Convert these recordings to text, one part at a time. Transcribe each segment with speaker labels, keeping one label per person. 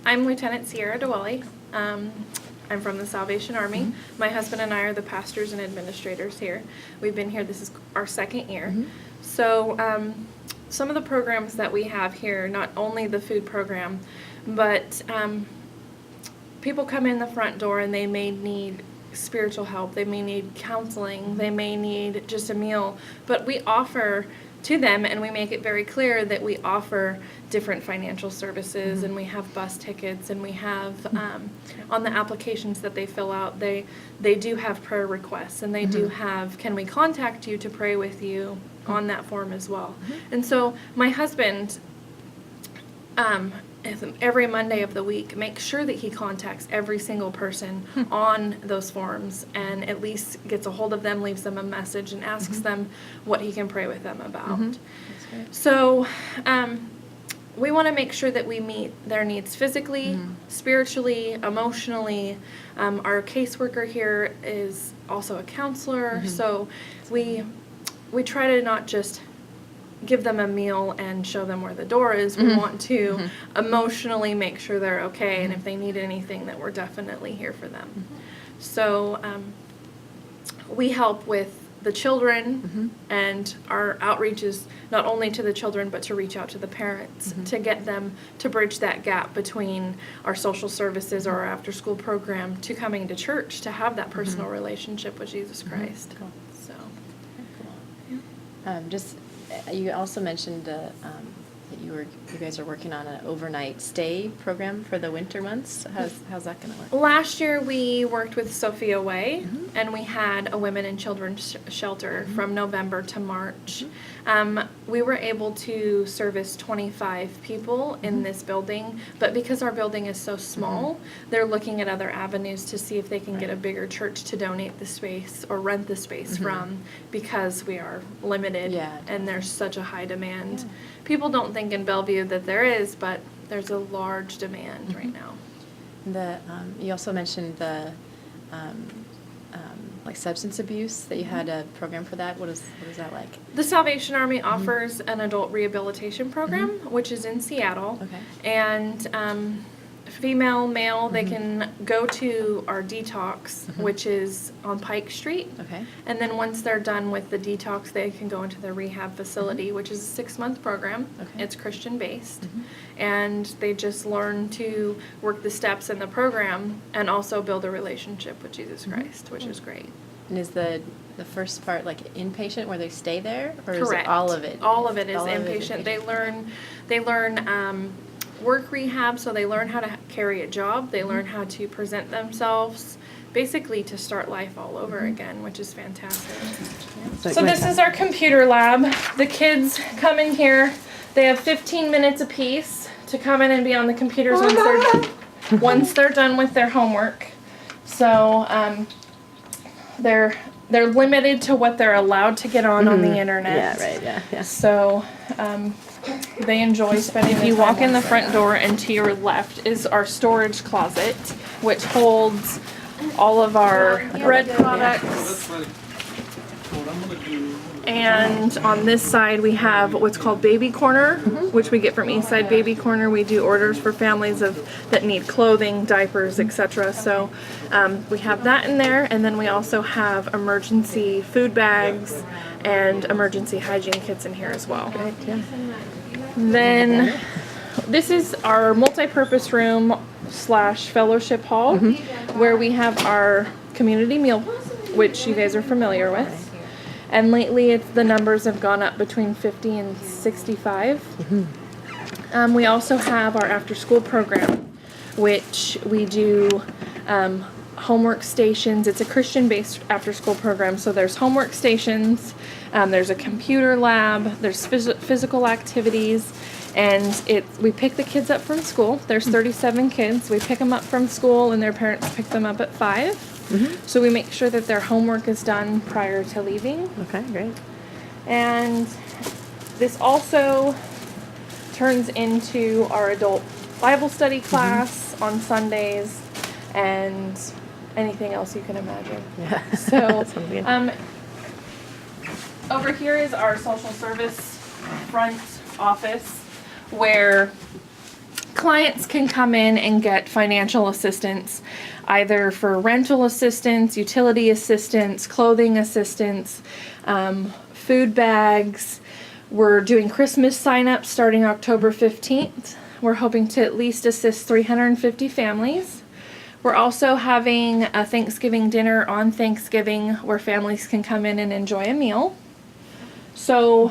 Speaker 1: I'm Lieutenant Sierra DeWally. I'm from the Salvation Army. My husband and I are the pastors and administrators here. We've been here, this is our second year. So some of the programs that we have here, not only the food program, but people come in the front door and they may need spiritual help, they may need counseling, they may need just a meal, but we offer to them, and we make it very clear that we offer different financial services, and we have bus tickets, and we have on the applications that they fill out, they do have prayer requests, and they do have, can we contact you to pray with you on that form as well. And so my husband, every Monday of the week, make sure that he contacts every single person on those forms and at least gets a hold of them, leaves them a message, and asks them what he can pray with them about.
Speaker 2: That's great.
Speaker 1: So we want to make sure that we meet their needs physically, spiritually, emotionally. Our caseworker here is also a counselor, so we try to not just give them a meal and show them where the door is. We want to emotionally make sure they're okay, and if they need anything, that we're definitely here for them. So we help with the children, and our outreach is not only to the children, but to reach out to the parents, to get them to bridge that gap between our social services or our after-school program to coming to church, to have that personal relationship with Jesus Christ.
Speaker 2: Cool.
Speaker 1: So,
Speaker 2: You also mentioned that you guys are working on an overnight stay program for the winter months. How's that going to work?
Speaker 1: last year we worked with Sophia Way, and we had a women and children's shelter from November to March. We were able to service 25 people in this building, but because our building is so small, they're looking at other avenues to see if they can get a bigger church to donate the space or rent the space from, because we are limited and there's such a high demand. People don't think in Bellevue that there is, but there's a large demand right now.
Speaker 2: You also mentioned the like substance abuse, that you had a program for that. What is that like?
Speaker 1: The Salvation Army offers an adult rehabilitation program, which is in Seattle. And female, male, they can go to our detox, which is on Pike Street. And then once they're done with the detox, they can go into the rehab facility, which is a 6-month program. It's Christian-based. And they just learn to work the steps in the program and also build a relationship with Jesus Christ, which is great.
Speaker 2: And is the first part like inpatient, where they stay there, or
Speaker 1: Correct.
Speaker 2: is it all of it?
Speaker 1: All of it is inpatient. They learn work rehab, so they learn how to carry a job. They learn how to present themselves, basically to start life all over again, which is fantastic. So this is our computer lab. The kids come in here. They have 15 minutes apiece to come in and be on the computers once they're done with their homework. So they're limited to what they're allowed to get on the internet. So they enjoy spending. If you walk in the front door and to your left is our storage closet, which holds all of our bread products. And on this side we have what's called Baby Corner, which we get from Eastside Baby Corner. We do orders for families that need clothing, diapers, etc. So we have that in there, and then we also have emergency food bags and emergency hygiene kits in here as well. Then this is our multi-purpose room / fellowship hall, where we have our community meal, which you guys are familiar with. And lately the numbers have gone up between 50 and 65. We also have our after-school program, which we do homework stations. It's a Christian-based after-school program, so there's homework stations, there's a computer lab, there's physical activities, and we pick the kids up from school. There's 37 kids. We pick them up from school, and their parents pick them up at 5. So we make sure that their homework is done prior to leaving.
Speaker 2: Okay, great.
Speaker 1: And this also turns into our adult Bible study class on Sundays and anything else you can imagine. So over here is our social service front office, where clients can come in and get financial assistance, either for rental assistance, utility assistance, clothing assistance, food bags. We're doing Christmas sign-ups starting October 15th. We're hoping to at least assist 350 families. We're also having a Thanksgiving dinner on Thanksgiving where families can come in and enjoy a meal. So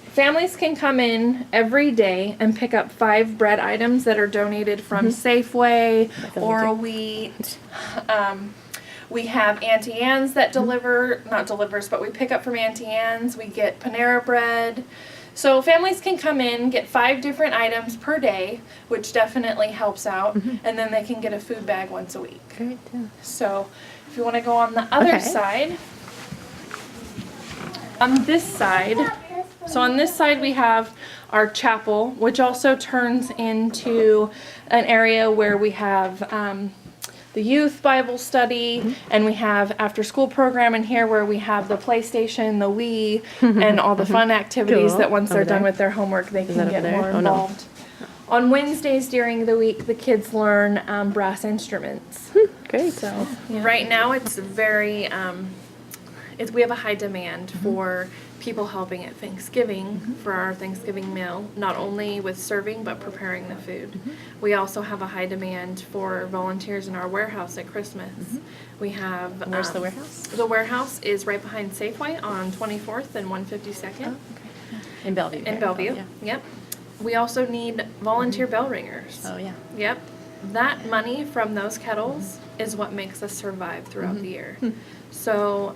Speaker 1: families can come in every day and pick up 5 bread items that are donated from Safeway, Oral Wheat. We have Auntie Anne's that not delivers, but we pick up from Auntie Anne's. We get Panera Bread. So families can come in, get 5 different items per day, which definitely helps out, and then they can get a food bag once a week.
Speaker 2: Great, yeah.
Speaker 1: So if you want to go on the other side, on this side we have our chapel, which also turns into an area where we have the youth Bible study, and we have after school program in here where we have the PlayStation, the Wii, and all the fun activities that once they're done with their homework they can get more involved. On Wednesdays during the week, the kids learn brass instruments.
Speaker 2: Great.
Speaker 1: So right now it's very, we have a high demand for people helping at Thanksgiving for our Thanksgiving meal, not only with serving but preparing the food. We also have a high demand for volunteers in our warehouse at Christmas. We have.
Speaker 2: Where's the warehouse?
Speaker 1: The warehouse is right behind Safeway on 24th and 152nd.
Speaker 2: Oh, okay. In Bellevue.
Speaker 1: In Bellevue.
Speaker 2: Yeah.
Speaker 1: Yep. We also need volunteer bell ringers.
Speaker 2: Oh, yeah.
Speaker 1: Yep. That money from those kettles is what makes us survive throughout the year. So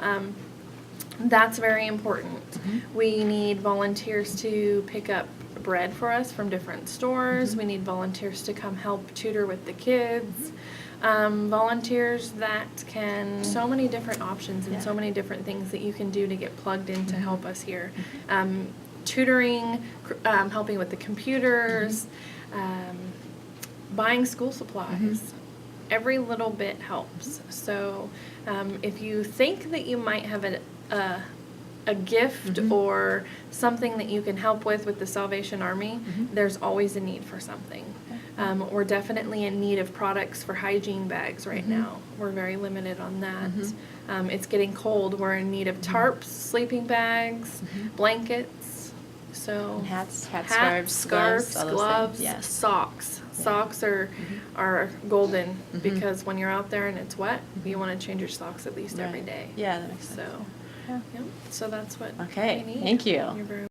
Speaker 1: that's very important. We need volunteers to pick up bread for us from different stores. We need volunteers to come help tutor with the kids. Volunteers that can, so many different options and so many different things that you can do to get plugged in to help us here. Tutoring, helping with the computers, buying school supplies. Every little bit helps. So if you think that you might have a gift or something that you can help with the Salvation Army, there's always a need for something. We're definitely in need of products for hygiene bags right now. We're very limited on that. It's getting cold. We're in need of tarps, sleeping bags, blankets. So
Speaker 2: Hats,
Speaker 1: scarves,
Speaker 2: all those
Speaker 1: gloves,
Speaker 2: things. Yes.
Speaker 1: socks. Socks are golden because when you're out there and it's wet, you want to change your socks at least every day.
Speaker 2: Yeah, that makes sense.
Speaker 1: So, yep. So that's what
Speaker 2: Okay,
Speaker 1: we need.
Speaker 2: thank you.
Speaker 1: You're very